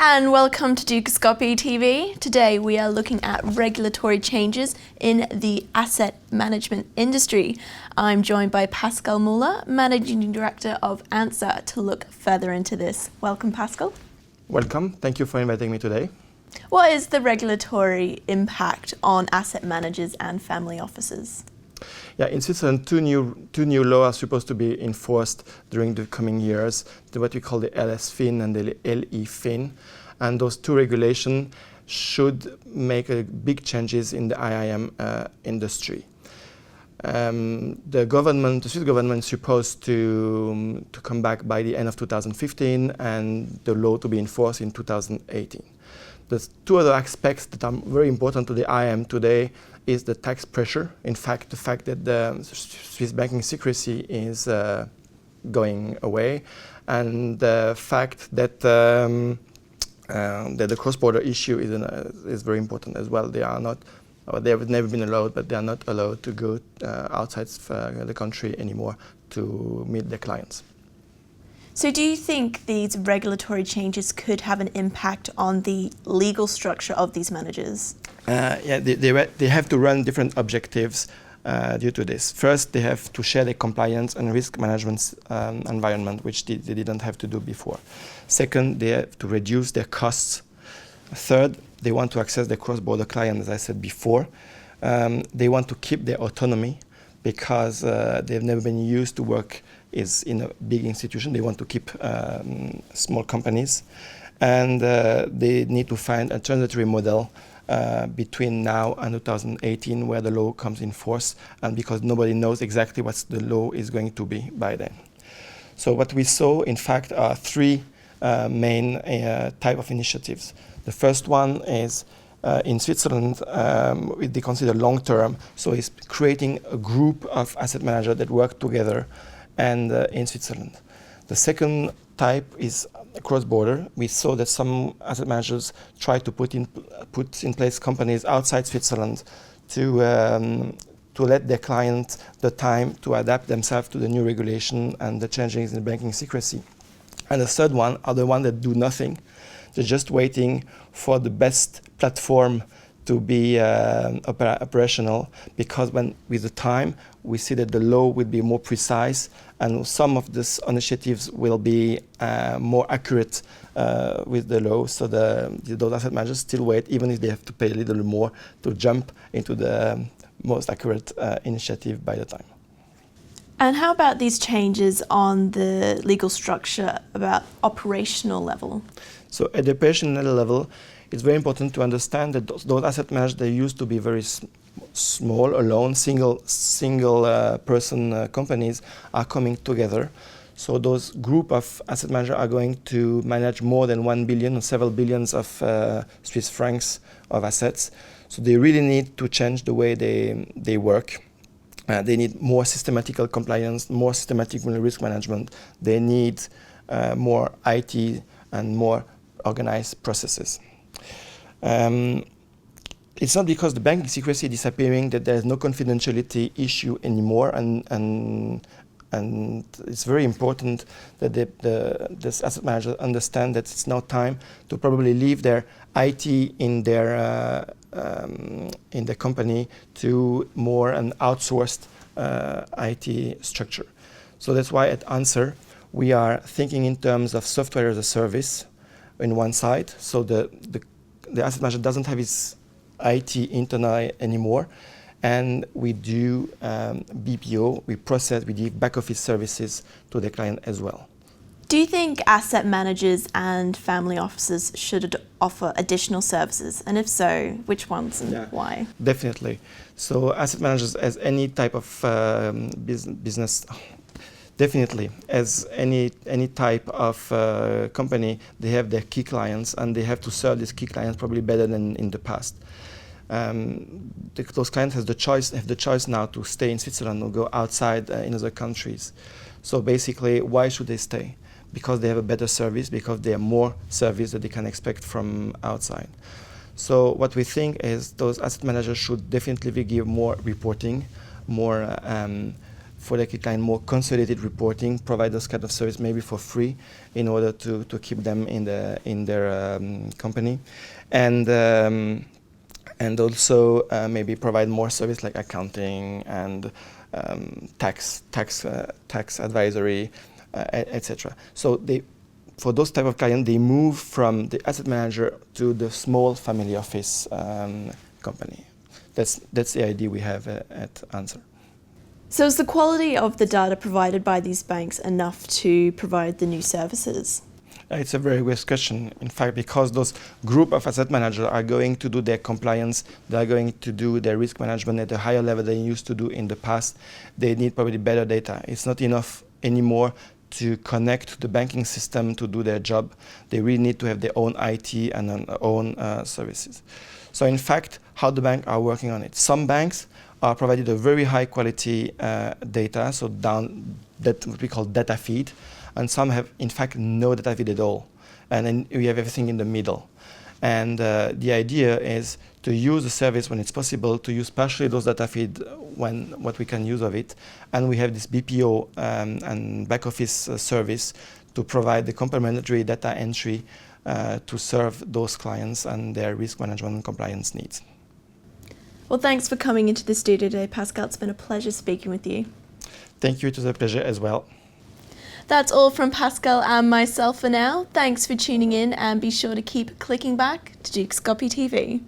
And welcome to Dukascopy TV. Today we are looking at regulatory changes in the asset management industry. I'm joined by Pascal Muller, Managing Director of ANSA, to look further into this. Welcome, Pascal. Welcome. Thank you for inviting me today. What is the regulatory impact on asset managers and family offices? Yeah, in Switzerland, two new laws are supposed to be enforced during the coming years, what we call the LS-FIN and the LE-FIN. And those two regulations should make big changes in the IIM industry. The Swiss government is supposed to come back by the end of 2015 and the law to be enforced in 2018. The two other aspects that are very important to the IIM today is the tax pressure. In fact, the fact that the Swiss banking secrecy is going away, and the fact that the cross-border issue is very important as well. They have never been allowed, but they are not allowed to go outside the country anymore to meet their clients. So do you think these regulatory changes could have an impact on the legal structure of these managers? Yeah, they have to run different objectives due to this. First, they have to share their compliance and risk management environment, which they didn't have to do before. Second, they have to reduce their costs. Third, they want to access their cross-border client, as I said before. They want to keep their autonomy because they've never been used to work in a big institution. They want to keep small companies. And they need to find a transitory model between now and 2018 where the law comes in force, and because nobody knows exactly what the law is going to be by then. So what we saw, in fact, are three main type of initiatives. The first one is in Switzerland, they consider long-term, so it's creating a group of asset managers that work together and in Switzerland. The second type is cross-border. We saw that some asset managers try to put in place companies outside Switzerland to let their clients the time to adapt themselves to the new regulation and the changes in banking secrecy. And the third one are the ones that do nothing. They're just waiting for the best platform to be operational, because with the time we see that the law will be more precise and some of these initiatives will be more accurate with the law. So those asset managers still wait, even if they have to pay a little more to jump into the most accurate initiative by the time. And how about these changes on the legal structure about operational level? So at the operational level, it's very important to understand that those asset managers, they used to be very small, alone, single person companies are coming together. So those group of asset managers are going to manage more than 1 billion or several billions of Swiss francs of assets. So they really need to change the way they work. They need more systematical compliance, more systematic risk management. They need more IT and more organized processes. It's not because the banking secrecy is disappearing that there is no confidentiality issue anymore, and it's very important that this asset managers understand that it's now time to probably leave their IT in their company to more an outsourced IT structure. So that's why at ANSA we are thinking in terms of software as a service in one side. So the asset manager doesn't have its IT internal anymore, and we do BPO, we give back office services to the client as well. Do you think asset managers and family offices should offer additional services? And if so, which ones and why? Definitely. So asset managers, as any type of business, definitely, as any type of company, they have their key clients, and they have to serve these key clients probably better than in the past. Those clients have the choice now to stay in Switzerland or go outside in other countries. So basically, why should they stay? Because they have a better service, because they have more service that they can expect from outside. So what we think is those asset managers should definitely give more reporting, more for the client more consolidated reporting, provide those kind of service maybe for free in order to keep them in their company, and also maybe provide more service like accounting and tax advisory, etc. So for those type of clients, they move from the asset manager to the small family office company. That's the idea we have at Answer. So is the quality of the data provided by these banks enough to provide the new services? It's a very good question. In fact, because those group of asset managers are going to do their compliance, they are going to do their risk management at a higher level than they used to do in the past, they need probably better data. It's not enough anymore to connect to the banking system to do their job. They really need to have their own IT and their own services. So in fact, how the banks are working on it. Some banks are provided a very high quality data, so that what we call data feed, and some have in fact no data feed at all. And then we have everything in the middle. And the idea is to use the service when it's possible, to use partially those data feed when what we can use of it. And we have this BPO and back office service to provide the complementary data entry to serve those clients and their risk management and compliance needs. Well, thanks for coming into the studio today, Pascal. It's been a pleasure speaking with you. Thank you. It was a pleasure as well. That's all from Pascal and myself for now. Thanks for tuning in, and be sure to keep clicking back to Dukescopy TV.